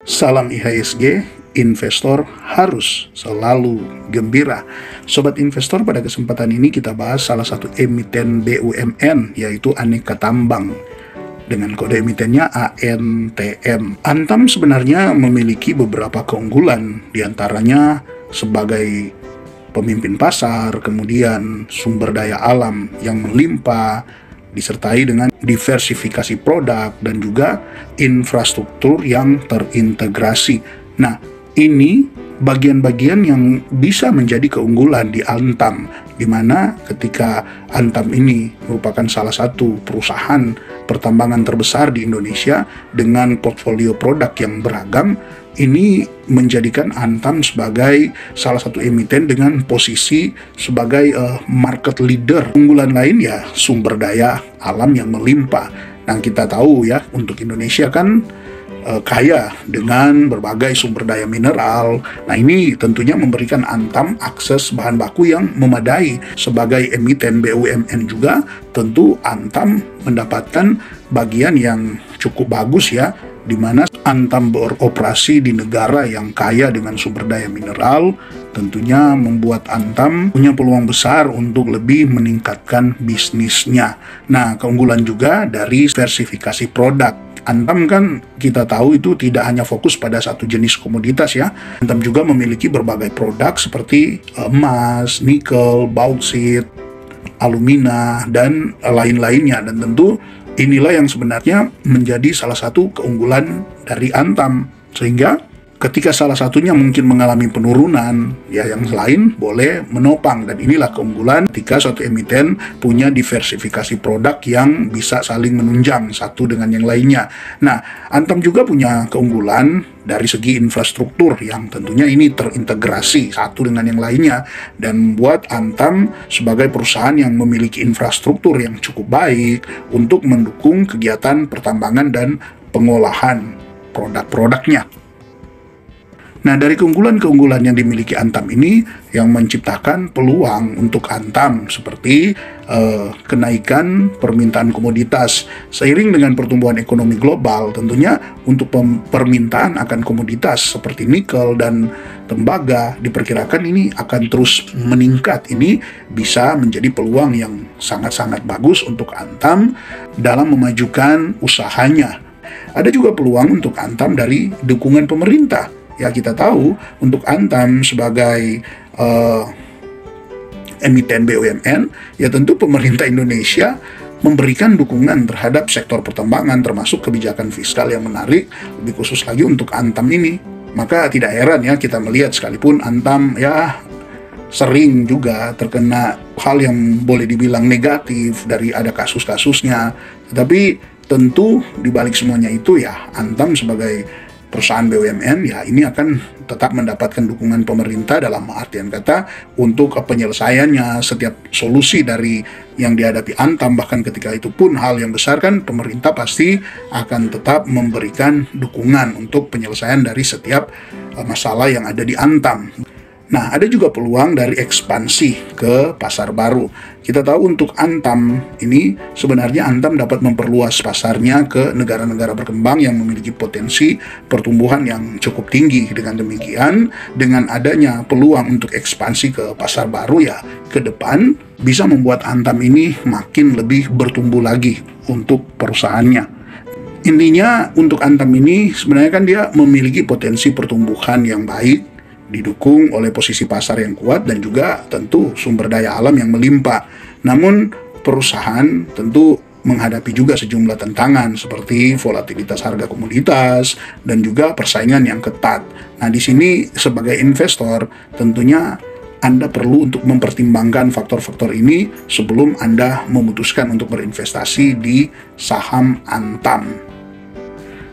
Salam IHSG, investor harus selalu gembira. Sobat investor, pada kesempatan ini kita bahas salah satu emiten BUMN, yaitu Aneka Tambang, dengan kode emitennya ANTM. Antam sebenarnya memiliki beberapa keunggulan, diantaranya sebagai pemimpin pasar, kemudian sumber daya alam yang melimpah, disertai dengan diversifikasi produk dan juga infrastruktur yang terintegrasi. Nah, ini bagian-bagian yang bisa menjadi keunggulan di Antam, di mana ketika Antam ini merupakan salah satu perusahaan pertambangan terbesar di Indonesia dengan portfolio produk yang beragam, ini menjadikan Antam sebagai salah satu emiten dengan posisi sebagai market leader. Unggulan lain ya sumber daya alam yang melimpah. Nah, kita tahu ya, untuk Indonesia kan kaya dengan berbagai sumber daya mineral. Nah, ini tentunya memberikan Antam akses bahan baku yang memadai. Sebagai emiten BUMN juga, tentu Antam mendapatkan bagian yang cukup bagus ya, di mana Antam beroperasi di negara yang kaya dengan sumber daya mineral, tentunya membuat Antam punya peluang besar untuk lebih meningkatkan bisnisnya. Nah, keunggulan juga dari diversifikasi produk. Antam kan kita tahu itu tidak hanya fokus pada satu jenis komoditas ya. Antam juga memiliki berbagai produk seperti emas, nikel, bauksit, alumina, dan lain-lainnya. Dan tentu inilah yang sebenarnya menjadi salah satu keunggulan dari Antam. Sehingga ketika salah satunya mungkin mengalami penurunan, ya yang lain boleh menopang. Dan inilah keunggulan ketika suatu emiten punya diversifikasi produk yang bisa saling menunjang satu dengan yang lainnya. Nah, Antam juga punya keunggulan dari segi infrastruktur yang tentunya ini terintegrasi satu dengan yang lainnya, dan membuat Antam sebagai perusahaan yang memiliki infrastruktur yang cukup baik untuk mendukung kegiatan pertambangan dan pengolahan produk-produknya. Nah, dari keunggulan-keunggulan yang dimiliki Antam ini yang menciptakan peluang untuk Antam seperti kenaikan permintaan komoditas. Seiring dengan pertumbuhan ekonomi global, tentunya untuk permintaan akan komoditas seperti nikel dan tembaga diperkirakan ini akan terus meningkat. Ini bisa menjadi peluang yang sangat-sangat bagus untuk Antam dalam memajukan usahanya. Ada juga peluang untuk Antam dari dukungan pemerintah. Ya, kita tahu untuk Antam sebagai emiten BUMN, ya tentu pemerintah Indonesia memberikan dukungan terhadap sektor pertambangan, termasuk kebijakan fiskal yang menarik, lebih khusus lagi untuk Antam ini. Maka tidak heran ya kita melihat sekalipun Antam ya sering juga terkena hal yang boleh dibilang negatif dari ada kasus-kasusnya. Tetapi tentu dibalik semuanya itu ya Antam sebagai perusahaan BUMN ya ini akan tetap mendapatkan dukungan pemerintah dalam artian kata untuk penyelesaiannya setiap solusi dari yang dihadapi Antam. Bahkan ketika itu pun hal yang besar kan pemerintah pasti akan tetap memberikan dukungan untuk penyelesaian dari setiap masalah yang ada di Antam. Nah, ada juga peluang dari ekspansi ke pasar baru. Kita tahu untuk Antam ini sebenarnya Antam dapat memperluas pasarnya ke negara-negara berkembang yang memiliki potensi pertumbuhan yang cukup tinggi. Dengan demikian, dengan adanya peluang untuk ekspansi ke pasar baru ya, ke depan bisa membuat Antam ini makin lebih bertumbuh lagi untuk perusahaannya. Intinya untuk Antam ini sebenarnya kan dia memiliki potensi pertumbuhan yang baik, didukung oleh posisi pasar yang kuat dan juga tentu sumber daya alam yang melimpah. Namun perusahaan tentu menghadapi juga sejumlah tantangan seperti volatilitas harga komoditas dan juga persaingan yang ketat. Nah, di sini sebagai investor tentunya Anda perlu untuk mempertimbangkan faktor-faktor ini sebelum Anda memutuskan untuk berinvestasi di saham Antam.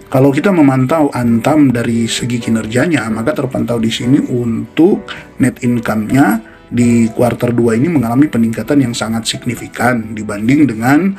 Kalau kita memantau Antam dari segi kinerjanya, maka terpantau di sini untuk net income-nya di kuartal 2 ini mengalami peningkatan yang sangat signifikan dibanding dengan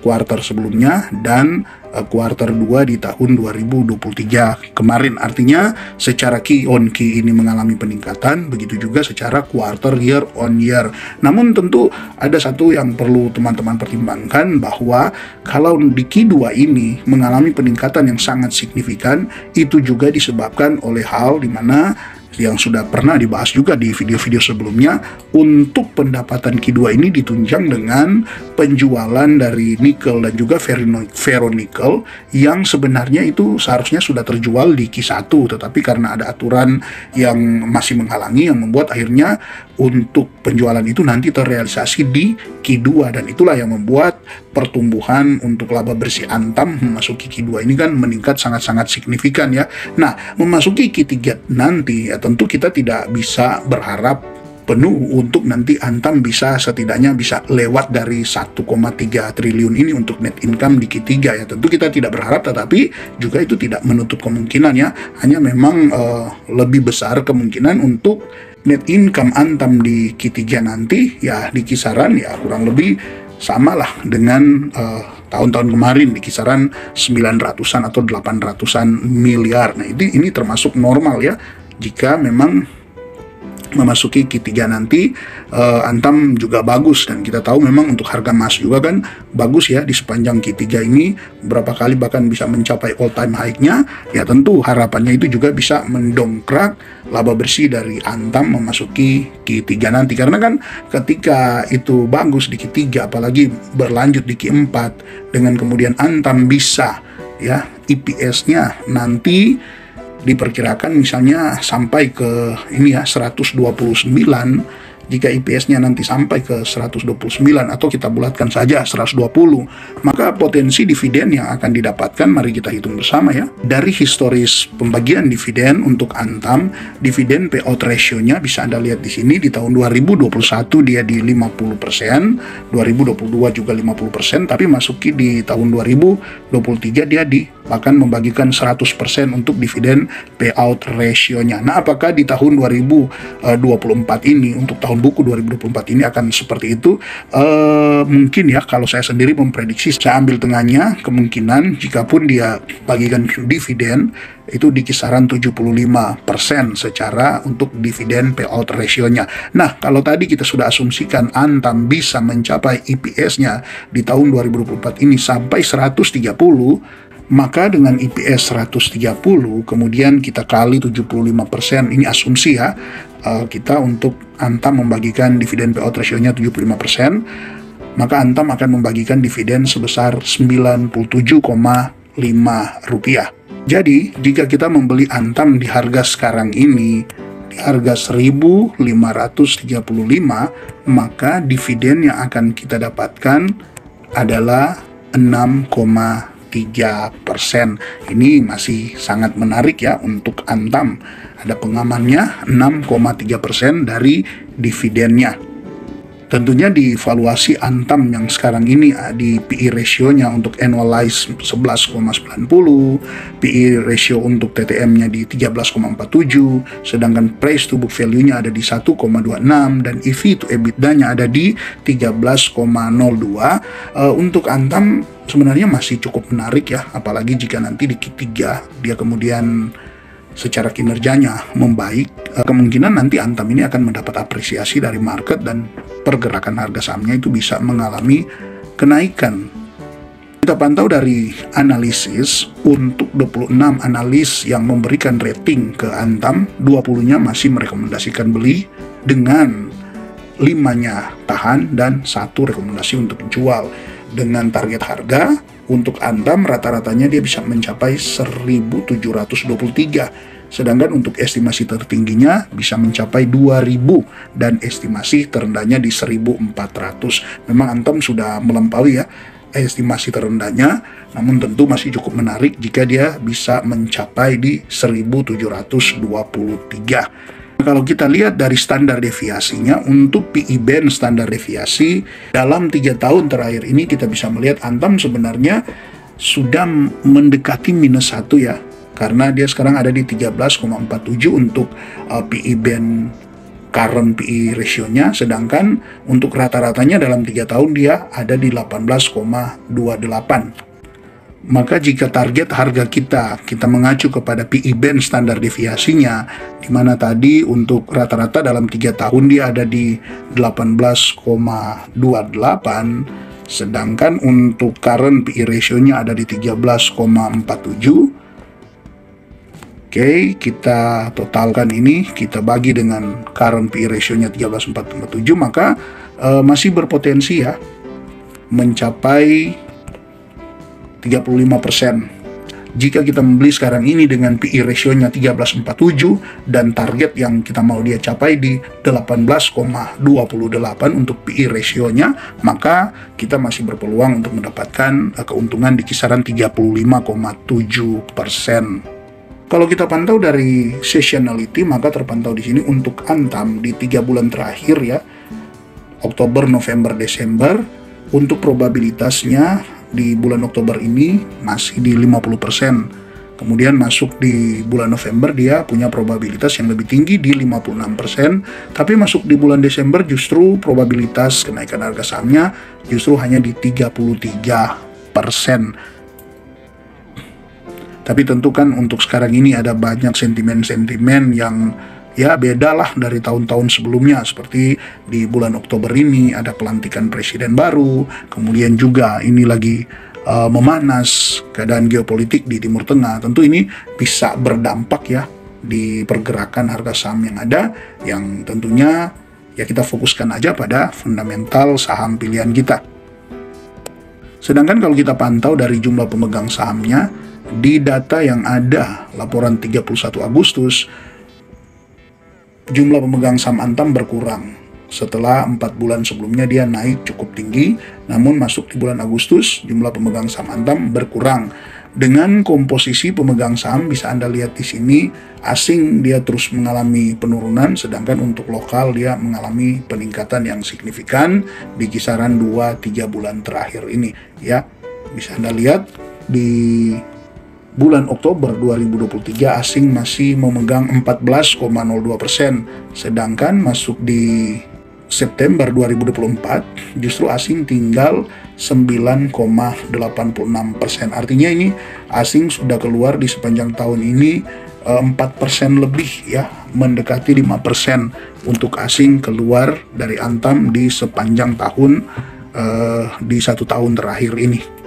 kuartal sebelumnya dan kuartal 2 di tahun 2023 kemarin. Artinya secara Q on Q ini mengalami peningkatan, begitu juga secara kuartal year on year. Namun tentu ada satu yang perlu teman-teman pertimbangkan, bahwa kalau di Q2 ini mengalami peningkatan yang sangat signifikan, itu juga disebabkan oleh hal di mana yang sudah pernah dibahas juga di video-video sebelumnya. Untuk pendapatan Q2 ini ditunjang dengan penjualan dari nikel dan juga ferronikel yang sebenarnya itu seharusnya sudah terjual di Q1, tetapi karena ada aturan yang masih menghalangi, yang membuat akhirnya untuk penjualan itu nanti terrealisasi di Q2, dan itulah yang membuat pertumbuhan untuk laba bersih Antam memasuki Q2 ini kan meningkat sangat-sangat signifikan ya. Nah, memasuki Q3 nanti ya tentu kita tidak bisa berharap penuh untuk nanti Antam bisa setidaknya bisa lewat dari 1,3 triliun ini untuk net income di Q3 ya. Tentu kita tidak berharap, tetapi juga itu tidak menutup kemungkinan ya. Hanya memang lebih besar kemungkinan untuk net income Antam di Q3 nanti ya di kisaran ya kurang lebih sama lah dengan tahun-tahun kemarin di kisaran 900-an atau 800-an miliar. Nah, ini termasuk normal ya jika memang memasuki Q3 nanti Antam juga bagus, dan kita tahu memang untuk harga emas juga kan bagus ya di sepanjang Q3 ini, berapa kali bahkan bisa mencapai all time high-nya. Ya tentu harapannya itu juga bisa mendongkrak laba bersih dari Antam memasuki Q3 nanti, karena kan ketika itu bagus di Q3 apalagi berlanjut di Q4 dengan kemudian Antam bisa ya EPS-nya nanti diperkirakan misalnya sampai ke ini ya 129. Jika IPS-nya nanti sampai ke 129 atau kita bulatkan saja 120, maka potensi dividen yang akan didapatkan mari kita hitung bersama ya. Dari historis pembagian dividen untuk Antam, dividen payout ratio-nya bisa Anda lihat di sini. Di tahun 2021 dia di 50%, 2022 juga 50%, tapi masuki di tahun 2023 dia bahkan membagikan 100% untuk dividen payout ratio-nya. Nah, apakah di tahun 2024 ini untuk tahun buku 2024 ini akan seperti itu? Mungkin ya, kalau saya sendiri memprediksi, saya ambil tengahnya, kemungkinan jikapun dia bagikan dividen itu di kisaran 75% secara untuk dividen payout ratio-nya. Nah, kalau tadi kita sudah asumsikan Antam bisa mencapai EPS-nya di tahun 2024 ini sampai 130, maka dengan EPS 130 kemudian kita kali 75%, ini asumsi ya, kita untuk Antam membagikan dividen payout ratio-nya 75%, maka Antam akan membagikan dividen sebesar Rp97,5. Jadi jika kita membeli Antam di harga sekarang ini di harga 1.535, maka dividen yang akan kita dapatkan adalah 6,3%. Ini masih sangat menarik ya untuk Antam. Ada pengamannya 6,3% dari dividennya. Tentunya di valuasi Antam yang sekarang ini di PE ratio-nya untuk annualized 11,90, PE ratio untuk TTM-nya di 13,47, sedangkan price to book value-nya ada di 1,26 dan EV to EBITDA-nya ada di 13,02. Untuk Antam sebenarnya masih cukup menarik ya, apalagi jika nanti di Q3 dia kemudian secara kinerjanya membaik, kemungkinan nanti Antam ini akan mendapat apresiasi dari market dan pergerakan harga sahamnya itu bisa mengalami kenaikan. Kita pantau dari analisis, untuk 26 analis yang memberikan rating ke Antam, 20-nya masih merekomendasikan beli, dengan 5-nya tahan dan 1 rekomendasi untuk jual. Dengan target harga untuk Antam rata-ratanya dia bisa mencapai 1.723. Sedangkan untuk estimasi tertingginya bisa mencapai 2.000 dan estimasi terendahnya di 1.400. Memang Antam sudah melampaui ya estimasi terendahnya, namun tentu masih cukup menarik jika dia bisa mencapai di 1.723. Kalau kita lihat dari standar deviasinya, untuk PE band standar deviasi dalam 3 tahun terakhir ini kita bisa melihat Antam sebenarnya sudah mendekati -1 ya, karena dia sekarang ada di 13,47 untuk PE band current PE ratio-nya, sedangkan untuk rata-ratanya dalam 3 tahun dia ada di 18,28. Maka jika target harga kita mengacu kepada PE band standar deviasinya, di mana tadi untuk rata-rata dalam 3 tahun dia ada di 18,28, sedangkan untuk current PE ratio-nya ada di 13,47. Oke, kita totalkan ini, kita bagi dengan current PE ratio-nya 13,47, maka masih berpotensi ya mencapai 35%. Jika kita membeli sekarang ini dengan PE ratio-nya 13,47 dan target yang kita mau dia capai di 18,28 untuk PE ratio-nya, maka kita masih berpeluang untuk mendapatkan keuntungan di kisaran 35,7%. Kalau kita pantau dari seasonality, maka terpantau di sini untuk Antam di 3 bulan terakhir ya, Oktober, November, Desember, untuk probabilitasnya di bulan Oktober ini masih di 50%. Kemudian masuk di bulan November dia punya probabilitas yang lebih tinggi di 56%, tapi masuk di bulan Desember justru probabilitas kenaikan harga sahamnya justru hanya di 33%. Tapi tentu kan untuk sekarang ini ada banyak sentimen-sentimen yang ya bedalah dari tahun-tahun sebelumnya, seperti di bulan Oktober ini ada pelantikan presiden baru, kemudian juga ini lagi memanas keadaan geopolitik di Timur Tengah. Tentu ini bisa berdampak ya di pergerakan harga saham yang ada, yang tentunya ya kita fokuskan aja pada fundamental saham pilihan kita. Sedangkan kalau kita pantau dari jumlah pemegang sahamnya, di data yang ada laporan 31 Agustus, jumlah pemegang saham Antam berkurang. Setelah 4 bulan sebelumnya dia naik cukup tinggi, namun masuk di bulan Agustus jumlah pemegang saham Antam berkurang. Dengan komposisi pemegang saham bisa Anda lihat di sini, asing dia terus mengalami penurunan, sedangkan untuk lokal dia mengalami peningkatan yang signifikan di kisaran 2-3 bulan terakhir ini ya. Bisa Anda lihat di bulan Oktober 2023 asing masih memegang 14,02%, sedangkan masuk di September 2024 justru asing tinggal 9,86%. Artinya ini asing sudah keluar di sepanjang tahun ini 4% lebih ya, mendekati 5% untuk asing keluar dari Antam di sepanjang tahun di 1 tahun terakhir ini.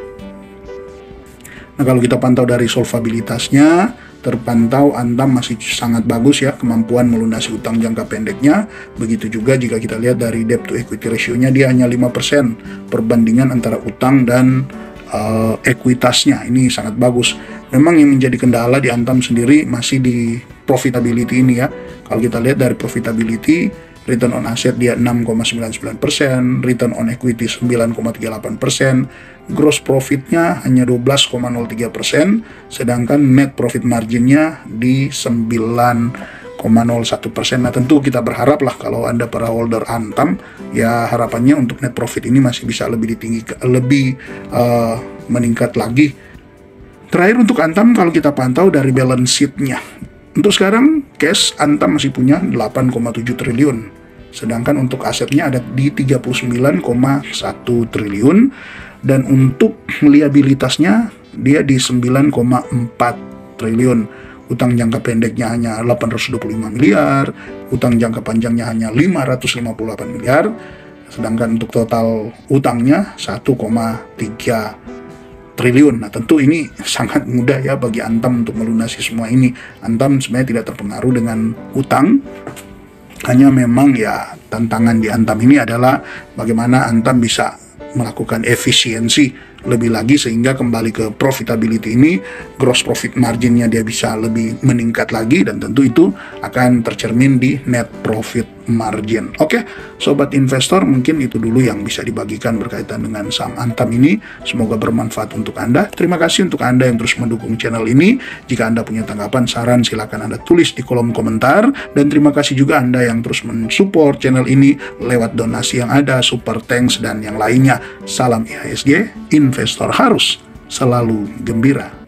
Nah, kalau kita pantau dari solvabilitasnya, terpantau Antam masih sangat bagus ya, kemampuan melunasi utang jangka pendeknya. Begitu juga jika kita lihat dari debt to equity ratio-nya, dia hanya 5% perbandingan antara utang dan ekuitasnya. Ini sangat bagus. Memang yang menjadi kendala di Antam sendiri masih di profitability ini ya. Kalau kita lihat dari profitability, return on asset dia 6,99%, return on equity 9,38%, gross profitnya hanya 12,03%, sedangkan net profit marginnya di 9,01%. Nah, tentu kita berharap lah kalau Anda para holder Antam, ya harapannya untuk net profit ini masih bisa lebih meningkat lagi. Terakhir untuk Antam, kalau kita pantau dari balance sheet-nya, untuk sekarang cash Antam masih punya 8,7 triliun, sedangkan untuk asetnya ada di 39,1 triliun, dan untuk liabilitasnya dia di 9,4 triliun. Utang jangka pendeknya hanya 825 miliar, utang jangka panjangnya hanya 558 miliar, sedangkan untuk total utangnya 1,3 triliun. Nah, tentu ini sangat mudah ya bagi Antam untuk melunasi semua ini. Antam sebenarnya tidak terpengaruh dengan utang, hanya memang ya tantangan di Antam ini adalah bagaimana Antam bisa melakukan efisiensi lebih lagi sehingga kembali ke profitability ini, gross profit marginnya dia bisa lebih meningkat lagi, dan tentu itu akan tercermin di net profit margin. Oke, sobat investor, mungkin itu dulu yang bisa dibagikan berkaitan dengan saham Antam ini. Semoga bermanfaat untuk Anda. Terima kasih untuk Anda yang terus mendukung channel ini. Jika Anda punya tanggapan, saran, silakan Anda tulis di kolom komentar. Dan terima kasih juga Anda yang terus mensupport channel ini lewat donasi yang ada, super thanks, dan yang lainnya. Salam IHSG, investor harus selalu gembira.